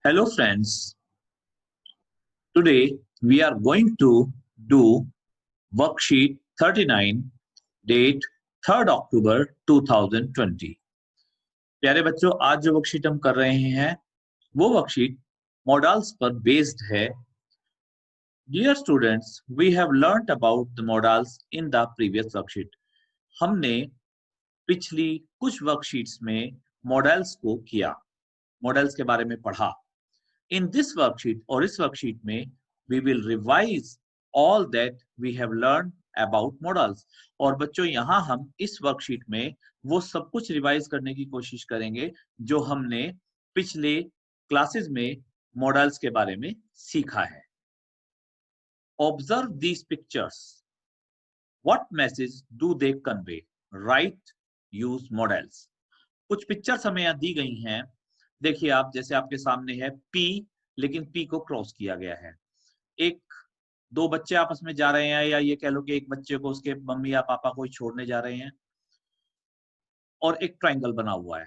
Hello friends, today we are going to do worksheet 39, date 3rd October 2020। प्यारे बच्चों, आज जो वर्कशीट हम कर रहे हैं वो वर्कशीट मॉडल्स पर बेस्ड है। Dear students, we have learnt about the modals in the previous worksheet। हमने पिछली कुछ वर्कशीट्स में मॉडल्स को किया, मॉडल्स के बारे में पढ़ा। In this worksheet और इस वर्कशीट में we will revise all that we have learned about models। और बच्चों यहाँ हम इस वर्कशीट में वो सब कुछ रिवाइज करने की कोशिश करेंगे जो हमने पिछले क्लासेस में मॉडल्स के बारे में सीखा है। Observe these pictures. What message do they convey? Write, use models। कुछ पिक्चर्स हमें यहाँ दी गई हैं। देखिए आप, जैसे आपके सामने है P, लेकिन P को क्रॉस किया गया है। एक दो बच्चे आपस में जा रहे हैं, या ये कह लो कि एक बच्चे को उसके मम्मी या पापा को छोड़ने जा रहे हैं, और एक ट्रायंगल बना हुआ है।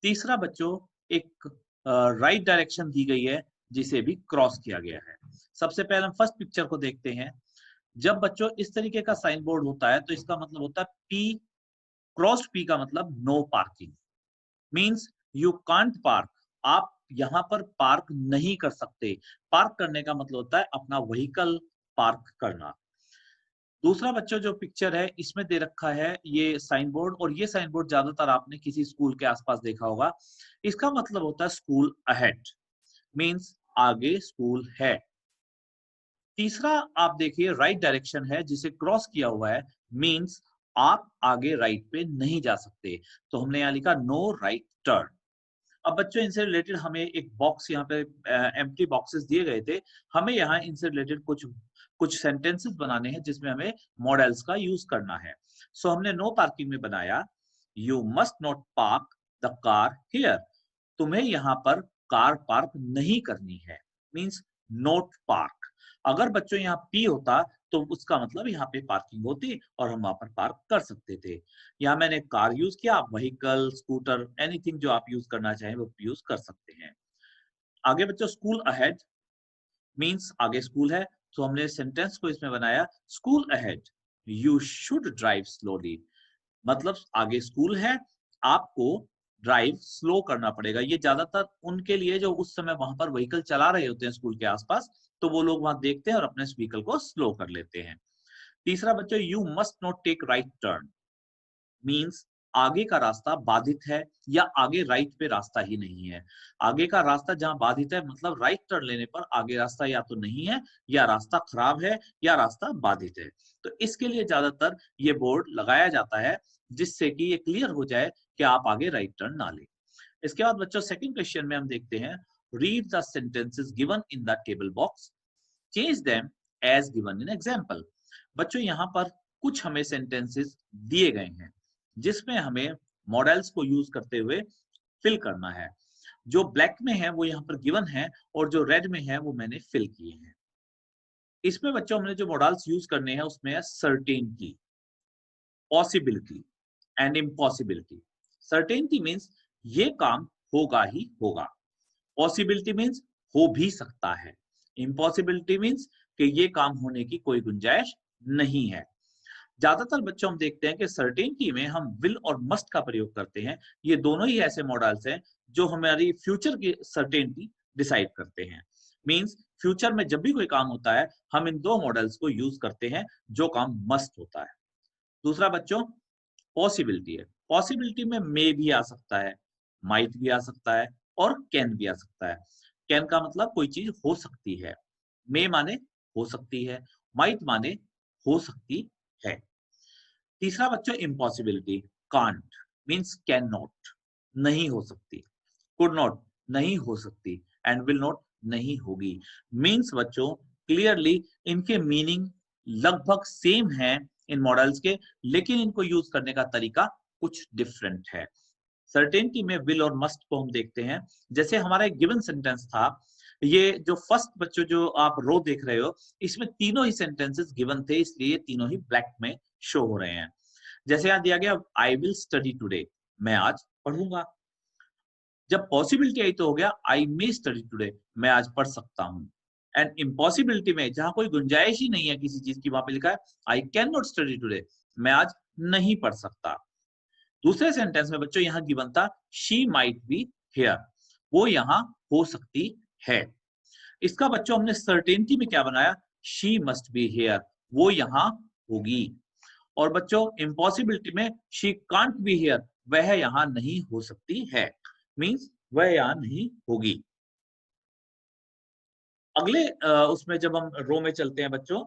तीसरा बच्चों एक राइट डायरेक्शन दी गई है जिसे भी क्रॉस किया गया है। सबसे पहले हम फर्स्ट पिक्चर को देखते हैं। जब बच्चों इस तरीके का साइन बोर्ड होता है तो इसका मतलब होता है P, क्रॉस P का मतलब no parking, means you can't park. आप यहाँ पर पार्क नहीं कर सकते। पार्क करने का मतलब होता है अपना व्हीकल पार्क करना। दूसरा बच्चों जो पिक्चर है इसमें दे रखा है ये साइन बोर्ड, और ये साइन बोर्ड ज्यादातर आपने किसी स्कूल के आसपास देखा होगा। इसका मतलब होता है स्कूल अहेड, मीन्स आगे स्कूल है। तीसरा आप देखिए राइट डायरेक्शन है जिसे क्रॉस किया हुआ है, मीन्स आप आगे राइट पे नहीं जा सकते। तो हमने यहाँ लिखा नो राइट टर्न। अब बच्चों इनसे रिलेटेड हमें एक बॉक्स यहाँ पे एम्प्टी बॉक्सेस दिए गए थे। हमें यहाँ इनसे रिलेटेड कुछ कुछ सेंटेंसेस बनाने हैं जिसमें हमें मॉडल्स का यूज करना है। सो हमने नो पार्किंग में बनाया you must not park the car here. तुम्हें यहाँ पर कार पार्क नहीं करनी है, मीन्स नोट पार्क। अगर बच्चों यहाँ पी होता तो उसका मतलब यहाँ पे पार्किंग होती और हम वहां पर पार्क कर सकते थे। यहाँ मैंने कार यूज किया, आप व्हीकल, स्कूटर, एनीथिंग जो आप यूज करना चाहें वो यूज कर सकते हैं। आगे बच्चों स्कूल अहेड, मीन्स आगे स्कूल है, तो हमने सेंटेंस को इसमें बनाया school ahead you should drive slowly. मतलब आगे स्कूल है, आपको ड्राइव स्लो करना पड़ेगा। ये ज्यादातर उनके लिए जो उस समय वहां पर व्हीकल चला रहे होते हैं स्कूल के आसपास, तो वो लोग वहां देखते हैं और अपने व्हीकल को स्लो कर लेते हैं। तीसरा बच्चों you must not take right turn, means आगे का रास्ता बाधित है या आगे राइट पे रास्ता ही नहीं है। आगे का रास्ता जहां बाधित है मतलब राइट टर्न लेने पर आगे रास्ता या तो नहीं है, या रास्ता खराब है, या रास्ता बाधित है। तो इसके लिए ज्यादातर ये बोर्ड लगाया जाता है जिससे कि ये क्लियर हो जाए कि आप आगे राइट टर्न ना लें। इसके बाद बच्चों सेकंड क्वेश्चन में हम देखते हैं read the sentences given in the table box, change them as given in example. बच्चों यहाँ पर कुछ हमें सेंटेंसेस दिए गए हैं जिसमें हमें मॉडल्स को यूज करते हुए फिल करना है। जो ब्लैक में है वो यहाँ पर गिवन है, और जो रेड में है वो मैंने फिल किए हैं। इसमें बच्चों हमने जो मॉडल्स यूज करने हैं उसमें है certainty, possibility and impossibility. Certainty means ये काम होगा ही होगा, पॉसिबिलिटी मीन्स हो भी सकता है, इम्पॉसिबिलिटी मीन्स कि ये काम होने की कोई गुंजाइश नहीं है। ज्यादातर बच्चों हम देखते हैं कि सर्टेनिटी में हम विल और मस्ट का प्रयोग करते हैं। ये दोनों ही ऐसे मॉडल्स हैं जो हमारी फ्यूचर की सर्टेनिटी डिसाइड करते हैं। मींस फ्यूचर में जब भी कोई काम होता है हम इन दो मॉडल्स को यूज करते हैं जो काम मस्ट होता है। दूसरा बच्चों पॉसिबिलिटी है। पॉसिबिलिटी में मे भी आ सकता है, माइट भी आ सकता है, और कैन भी आ सकता है। कैन का मतलब कोई चीज हो सकती है, मे माने हो सकती है, माइट माने हो सकती है। तीसरा बच्चों impossibility, can't means can not, नहीं हो सकती, कुड नॉट नहीं हो सकती, एंड विल नॉट नहीं होगी। मीन्स बच्चों क्लियरली इनके मीनिंग लगभग सेम है इन मॉडल्स के, लेकिन इनको यूज करने का तरीका कुछ डिफरेंट है। सर्टेनिटी में विल और मस्ट को हम देखते हैं। जैसे हमारा एक गिवन सेंटेंस था, ये जो फर्स्ट बच्चों जो आप रो देख रहे हो इसमें तीनों ही सेंटेंसेस गिवन थे, इसलिए तीनों ही ब्लैक में शो हो रहे हैं। जैसे यहाँ दिया गया आई विल स्टडी टुडे, मैं आज पढ़ूंगा। जब पॉसिबिलिटी आई तो हो गया आई मे स्टडी टुडे, मैं आज पढ़ सकता हूँ। एंड इम्पॉसिबिलिटी में जहां कोई गुंजाइश ही नहीं है किसी चीज की, वहां पे लिखा है I can not study today, मैं आज नहीं पढ़ सकता। दूसरे सेंटेंस में बच्चों यहाँ गिवन था शी माइट बी हियर, वो यहाँ हो सकती है। इसका बच्चों हमने सर्टेनिटी में क्या बनाया, शी मस्ट बी हियर, वो यहाँ होगी। और बच्चों इम्पॉसिबिलिटी में शी कांट बी हियर, वह यहाँ नहीं हो सकती है, मींस वह यहाँ नहीं होगी। अगले उसमें जब हम रो में चलते हैं बच्चों,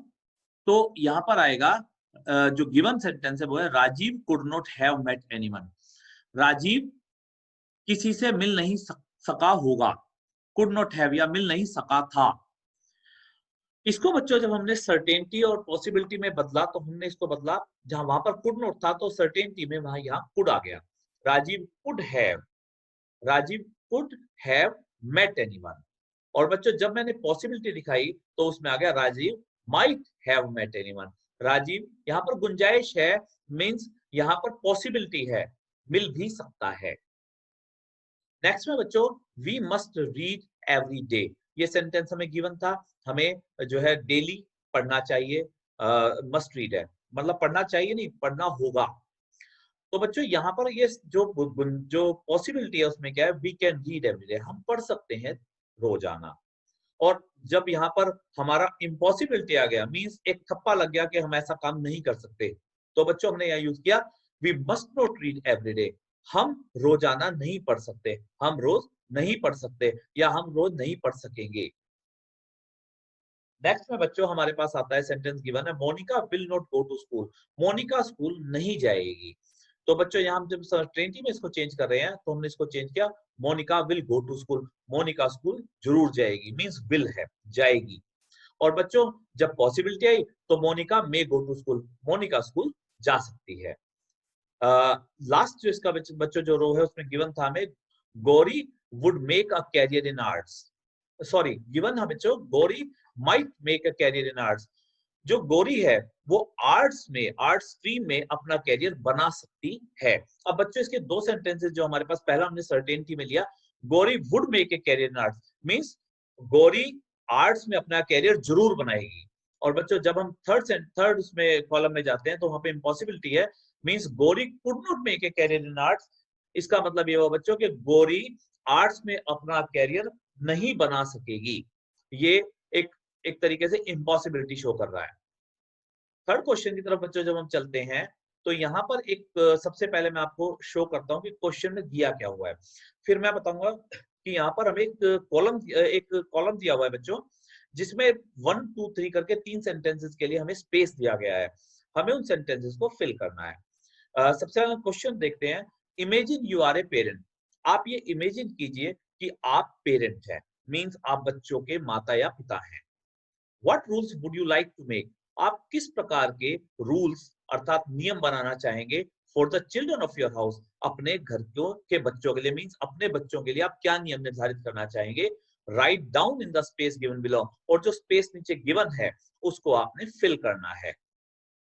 तो यहाँ पर आएगा जो गिवन सेंटेंस है वो है Rajeev could not have met anyone, Rajeev किसी से मिल नहीं सका होगा, कुड नॉट हैव या मिल नहीं सका था। इसको बच्चों जब हमने सर्टेनिटी और पॉसिबिलिटी में बदला तो हमने इसको बदला, जहां वहां पर कुड नॉट था तो सर्टेनिटी में वहां यहाँ कुड आ गया, Rajeev could have, Rajeev could have met anyone. और बच्चों जब मैंने पॉसिबिलिटी दिखाई तो उसमें आ गया Rajeev might have met anyone, Rajeev यहाँ पर गुंजाइश है, मींस यहाँ पर पॉसिबिलिटी है, मिल भी सकता है। नेक्स्ट में बच्चों we must read every day, ये सेंटेंस हमें गिवन था, हमें जो है डेली पढ़ना चाहिए, मस्ट रीड है मतलब पढ़ना चाहिए नहीं पढ़ना होगा। तो बच्चों यहाँ पर ये जो पॉसिबिलिटी है उसमें क्या है, we can read every day, हम पढ़ सकते हैं रोजाना। और जब यहाँ पर हमारा इम्पॉसिबिलिटी आ गया, मींस एक ठप्पा लग गया कि हम ऐसा काम नहीं कर सकते, तो बच्चों हमने यहाँ यूज किया we must not read every day, हम रोजाना नहीं पढ़ सकते, हम रोज नहीं पढ़ सकते या हम रोज नहीं पढ़ सकेंगे। नेक्स्ट में बच्चों हमारे पास आता है सेंटेंस गिवन है Monika will not go to school, Monika school नहीं जाएगी। तो बच्चों यहाँ हम जब सर्टेनिटी में इसको चेंज कर रहे हैं तो हमने इसको चेंज किया Monika will go to school, Monika school जरूर जाएगी, मींस विल है जाएगी। और बच्चों जब पॉसिबिलिटी आई तो Monica may go to school, Monika school जा सकती है। लास्ट जो इसका बच्चों जो रो है उसमें गिवन था हमें Gauri would make a career in arts, sorry given है बच्चों Gauri might make a career in arts, जो गौरी है वो आर्ट्स में, आर्ट्स स्ट्रीम में अपना कैरियर बना सकती है। अब बच्चों इसके दो सेंटेंसेस जो हमारे पास, पहला हमने सर्टेनिटी में लिया Gauri would make a career in arts, means Gauri arts में अपना कैरियर जरूर बनाएगी। और बच्चों जब हम थर्ड उसमें कॉलम में जाते हैं तो वहां पे इम्पॉसिबिलिटी है, means Gauri could not make a career in arts, इसका मतलब ये हुआ बच्चों कि गौरी आर्ट्स में अपना कैरियर नहीं बना सकेगी, ये एक तरीके से इम्पॉसिबिलिटी शो कर रहा है। थर्ड क्वेश्चन की तरफ बच्चों जब हम चलते हैं तो यहाँ पर एक सबसे पहले मैं आपको शो करता हूँ कि क्वेश्चन में दिया क्या हुआ है, फिर मैं बताऊंगा कि यहाँ पर हमें एक कॉलम दिया हुआ है बच्चों जिसमें 1 2 3 करके 3 सेंटेंसेस के लिए हमें स्पेस दिया गया है, हमें उन सेंटेंसेस को फिल करना है। सबसे पहले क्वेश्चन देखते हैं, imagine you are a parent, आप ये इमेजिन कीजिए कि आप पेरेंट हैं, मींस आप बच्चों के माता या पिता हैं। What rules would you like to make, आप किस प्रकार के रूल्स अर्थात नियम बनाना चाहेंगे for the children of your house, अपने घर के बच्चों के लिए, मींस अपने बच्चों के लिए आप क्या नियम निर्धारित करना चाहेंगे। Write down in the space given below, और जो स्पेस नीचे गिवन है उसको आपने फिल करना है,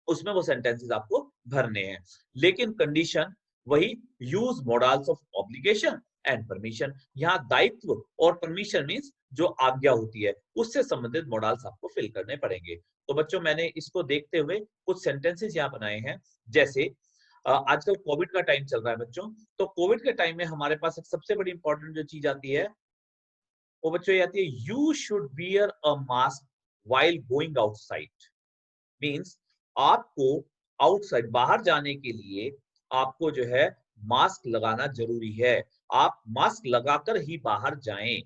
उसमें वो सेंटेंसेस आपको भरने हैं। लेकिन कंडीशन वही, use models of obligation and permission, यहाँ दायित्व और परमिशन मींस जो आज्ञा होती है उससे संबंधित मॉडल्स आपको फिल करने पड़ेंगे। तो बच्चों मैंने इसको देखते हुए कुछ सेंटेंसेस यहाँ बनाए हैं, जैसे आजकल कोविड का टाइम चल रहा है बच्चों, तो कोविड के टाइम में हमारे पास एक सबसे बड़ी इंपॉर्टेंट जो चीज आती है वो बच्चों ये आती है, you should wear a mask while going outside, means आपको आउटसाइड बाहर जाने के लिए आपको जो है मास्क लगाना जरूरी है, आप मास्क लगाकर ही बाहर जाएं।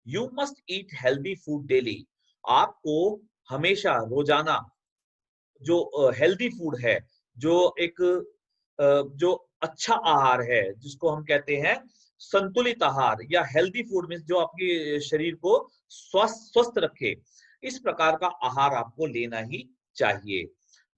You must eat healthy food daily, आपको हमेशा रोजाना जो हेल्दी फूड है, जो एक जो अच्छा आहार है जिसको हम कहते हैं संतुलित आहार या हेल्दी फूड में जो आपके शरीर को स्वस्थ रखे, इस प्रकार का आहार आपको लेना ही चाहिए।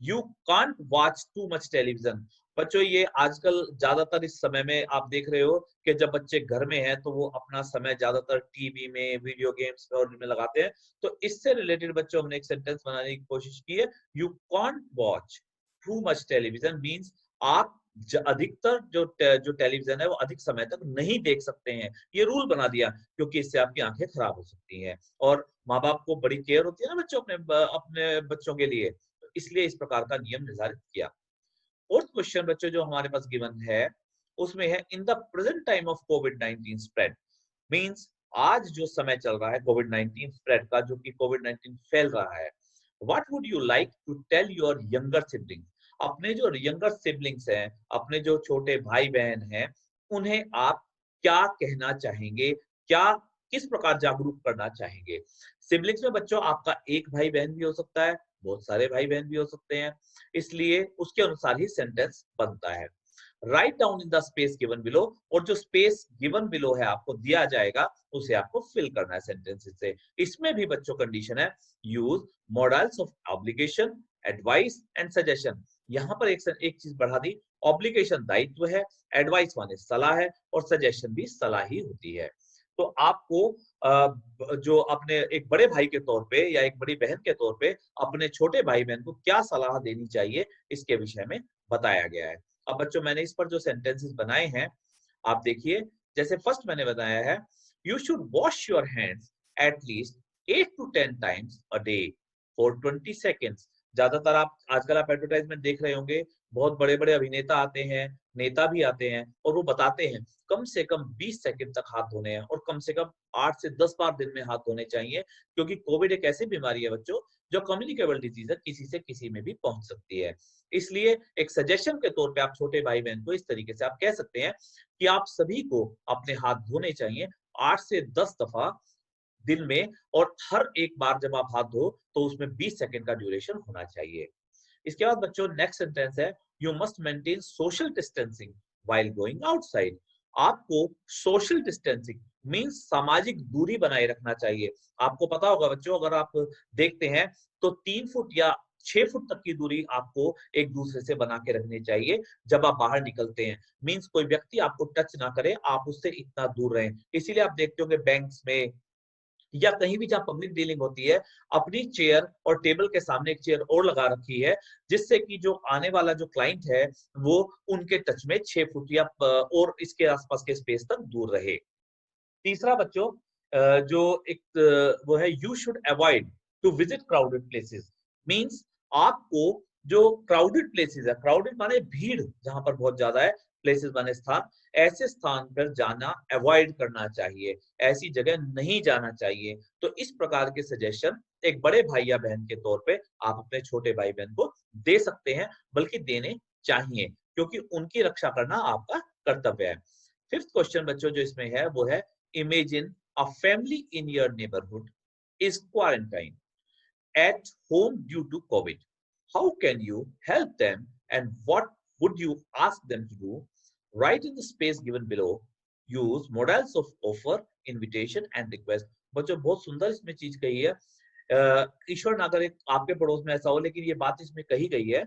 You can't watch too much television, बच्चों ये आजकल ज्यादातर इस समय में आप देख रहे हो कि जब बच्चे घर में हैं तो वो अपना समय ज्यादातर टीवी में, वीडियो गेम्स में और इनमें लगाते हैं। तो इससे रिलेटेड बच्चों हमने एक सेंटेंस बनाने की कोशिश की है, you can't watch too much television, means आप अधिकतर जो टेलीविजन है वो अधिक समय तक नहीं देख सकते हैं। ये रूल बना दिया क्योंकि इससे आपकी आंखें खराब हो सकती हैं और माँ बाप को बड़ी केयर होती है ना बच्चों अपने बच्चों के लिए, तो इसलिए इस प्रकार का नियम निर्धारित किया। फोर्थ क्वेश्चन बच्चों जो हमारे पास गिवन है उसमें है in the present time of covid spread, means आज जो समय चल रहा है कोविड-19 स्प्रेड का, जो कि कोविड-19 फैल रहा है, what would you like to tell your younger siblings, अपने जो यंगर सिबलिंग्स हैं, अपने जो छोटे भाई बहन हैं, उन्हें आप क्या कहना चाहेंगे, क्या किस प्रकार जागरूक करना चाहेंगे। सिबलिंग्स में बच्चों आपका एक भाई बहन भी हो सकता है, बहुत सारे भाई बहन भी हो सकते हैं, इसलिए उसके अनुसार ही सेंटेंस बनता है। Write down in the space given below, और जो स्पेस गिवन बिलो है आपको दिया जाएगा उसे आपको फिल करना है सेंटेंसेस से। इसमें भी बच्चों कंडीशन है use models of obligation, advice and suggestion. यहाँ पर एक चीज बढ़ा दी, ऑब्लिगेशन दायित्व है, एडवाइस माने सलाह है और सजेशन भी सलाह ही होती है। तो आपको जो अपने एक बड़े भाई के तौर पे या एक बड़ी बहन के तौर पे अपने छोटे भाई बहन को क्या सलाह देनी चाहिए इसके विषय में बताया गया है। अब बच्चों मैंने इस पर जो सेंटेंसेस बनाए हैं आप देखिए, जैसे फर्स्ट मैंने बताया है you should wash your hands at least 8 to 10 times a day for 20 seconds। ज्यादातर आप आजकल आप एडवर्टाइजमेंट देख रहे होंगे, बहुत बड़े बड़े अभिनेता आते हैं, नेता भी आते हैं और वो बताते हैं कम से कम 20 सेकंड तक हाथ धोने हैं और कम से कम 8 से 10 बार दिन में हाथ धोने चाहिए, क्योंकि कोविड एक ऐसी बीमारी है बच्चों जो कम्युनिकेबल डिजीज है, किसी से किसी में भी पहुंच सकती है। इसलिए एक सजेशन के तौर पे आप छोटे भाई बहन को इस तरीके से आप कह सकते हैं कि आप सभी को अपने हाथ धोने चाहिए 8 से 10 दफा दिन में, और हर एक बार जब आप हाथ धो तो उसमें 20 सेकंड का ड्यूरेशन होना चाहिए। इसके बाद बच्चों नेक्स्ट सेंटेंस है you must maintain social distancing while going outside. आपको सोशल डिस्टेंसिंग मींस सामाजिक दूरी बनाए रखना चाहिए। आपको पता होगा बच्चों, अगर आप देखते हैं तो 3 फुट या 6 फुट तक की दूरी आपको एक दूसरे से बना के रखनी चाहिए जब आप बाहर निकलते हैं। मींस कोई व्यक्ति आपको टच ना करे, आप उससे इतना दूर रहें। इसीलिए आप देखते होंगे बैंक्स में या कहीं भी जहाँ पब्लिक डीलिंग होती है, अपनी चेयर और टेबल के सामने एक चेयर और लगा रखी है, जिससे कि जो आने वाला जो क्लाइंट है वो उनके टच में 6 फुट या और इसके आसपास के स्पेस तक दूर रहे। तीसरा बच्चों जो एक वो है you should avoid to visit crowded places, means आपको जो क्राउडेड प्लेसेस है, क्राउडेड माने भीड़ जहां पर बहुत ज्यादा है, प्लेसेस माने स्थान, ऐसे स्थान पर जाना अवॉइड करना चाहिए, ऐसी जगह नहीं जाना चाहिए। तो इस प्रकार के सजेशन एक बड़े भाई या बहन के तौर पे आप अपने छोटे भाई बहन को दे सकते हैं, बल्कि देने चाहिए, क्योंकि उनकी रक्षा करना आपका कर्तव्य है। फिफ्थ क्वेश्चन बच्चों जो इसमें है वो है imagine a family in your neighborhood is quarantined at home due to COVID. How can you help them and what would you ask them to do? Write in the space given below. Use models of offer, invitation and request. बच्चों बहुत सुंदर इसमें चीज कही है। ईश्वर ना करे आपके पड़ोस में ऐसा हो, लेकिन ये बात इसमें कही गई है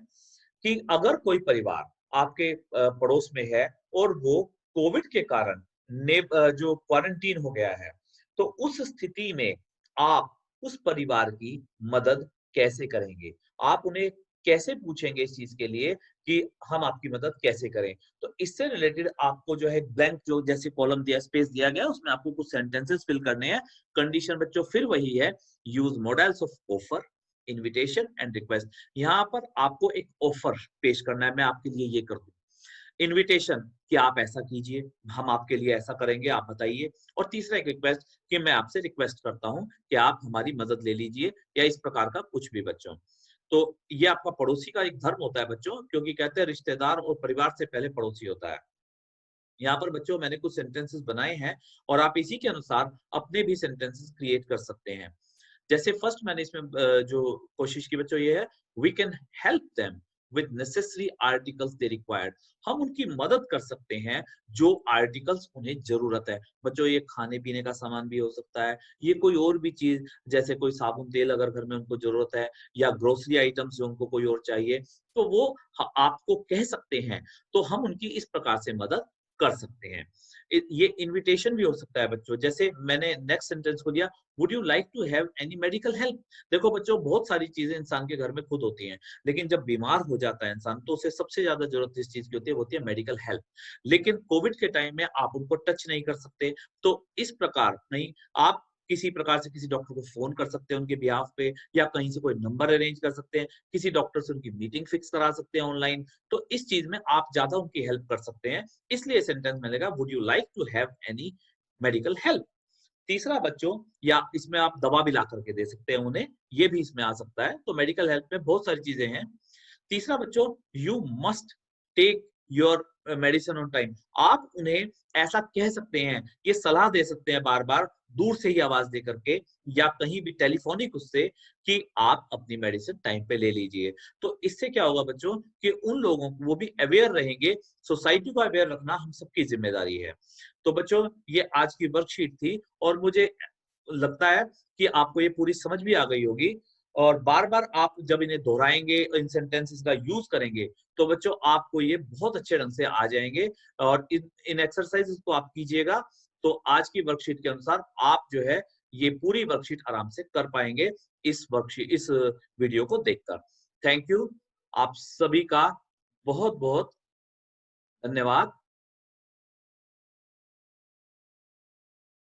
कि अगर कोई परिवार आपके पड़ोस में है और वो कोविड के कारण जो क्वारंटीन हो गया है, तो उस स्थिति में आप उस परिवार की मदद कैसे करेंगे? आप उन्हें कैसे पूछेंगे इस चीज के लिए कि हम आपकी मदद कैसे करें? तो इससे रिलेटेड आपको जो है ब्लैंक जो जैसे कॉलम दिया, स्पेस दिया गया, उसमें आपको कुछ सेंटेंसेस फिल करने हैं। कंडीशन बच्चों फिर वही है, use models of offer, invitation and request. यहाँ पर आपको एक ऑफर पेश करना है, मैं आपके लिए ये कर दूं। इन्विटेशन कि आप ऐसा कीजिए, हम आपके लिए ऐसा करेंगे, आप बताइए। और तीसरा एक रिक्वेस्ट कि मैं आपसे रिक्वेस्ट करता हूं कि आप हमारी मदद ले लीजिए, या इस प्रकार का कुछ भी बच्चों। तो ये आपका पड़ोसी का एक धर्म होता है बच्चों, क्योंकि कहते हैं रिश्तेदार और परिवार से पहले पड़ोसी होता है। यहाँ पर बच्चों मैंने कुछ सेंटेंसेस बनाए हैं और आप इसी के अनुसार अपने भी सेंटेंसेस क्रिएट कर सकते हैं। जैसे फर्स्ट मैंने इसमें जो कोशिश की बच्चों ये है, we can help them with necessary articles they required. हम उनकी मदद कर सकते हैं जो आर्टिकल्स उन्हें जरूरत है। बच्चों ये खाने पीने का सामान भी हो सकता है, ये कोई और भी चीज, जैसे कोई साबुन तेल अगर घर में उनको जरूरत है, या ग्रोसरी आइटम्स जो उनको कोई और चाहिए, तो वो आपको कह सकते हैं। तो हम उनकी इस प्रकार से मदद कर सकते हैं। ये इनविटेशन भी हो सकता है बच्चों, जैसे मैंने नेक्स्ट सेंटेंस को दिया, would you like to have any medical help. देखो बच्चों, बहुत सारी चीजें इंसान के घर में खुद होती हैं, लेकिन जब बीमार हो जाता है इंसान तो उसे सबसे ज्यादा जरूरत जिस चीज की होती है मेडिकल हेल्प। लेकिन कोविड के टाइम में आप उनको टच नहीं कर सकते, तो इस प्रकार नहीं, आप किसी प्रकार से किसी डॉक्टर को फोन कर सकते हैं उनके बिहाफ पे, या कहीं से कोई नंबर अरेंज कर सकते हैं, किसी डॉक्टर से उनकी मीटिंग फिक्स करा सकते हैं ऑनलाइन। तो इस चीज में आप ज्यादा उनकी हेल्प कर सकते हैं, इसलिए सेंटेंस मिलेगा would you like to have any medical help. तीसरा बच्चों, या इसमें आप दवा भी ला करके दे सकते हैं उन्हें, ये भी इसमें आ सकता है। तो मेडिकल हेल्प में बहुत सारी चीजें हैं। तीसरा बच्चों, you must take your medicine on time. आप उन्हें ऐसा कह सकते हैं, ये सलाह दे सकते हैं बार बार, दूर से ही आवाज दे करके या कहीं भी टेलीफोनिक उससे, कि आप अपनी मेडिसिन टाइम पे ले लीजिए। तो इससे क्या होगा बच्चों, कि उन लोगों को, वो भी अवेयर रहेंगे। सोसाइटी को अवेयर रखना हम सबकी जिम्मेदारी है। तो बच्चों, ये आज की वर्कशीट थी, और मुझे लगता है कि आपको ये पूरी समझ भी आ गई होगी। और बार बार आप जब इन्हें दोहराएंगे, इन सेंटेंसेस का यूज करेंगे, तो बच्चों आपको ये बहुत अच्छे ढंग से आ जाएंगे। और इन एक्सरसाइजेस को आप कीजिएगा, तो आज की वर्कशीट के अनुसार आप जो है ये पूरी वर्कशीट आराम से कर पाएंगे इस वीडियो को देखकर। थैंक यू, आप सभी का बहुत बहुत धन्यवाद।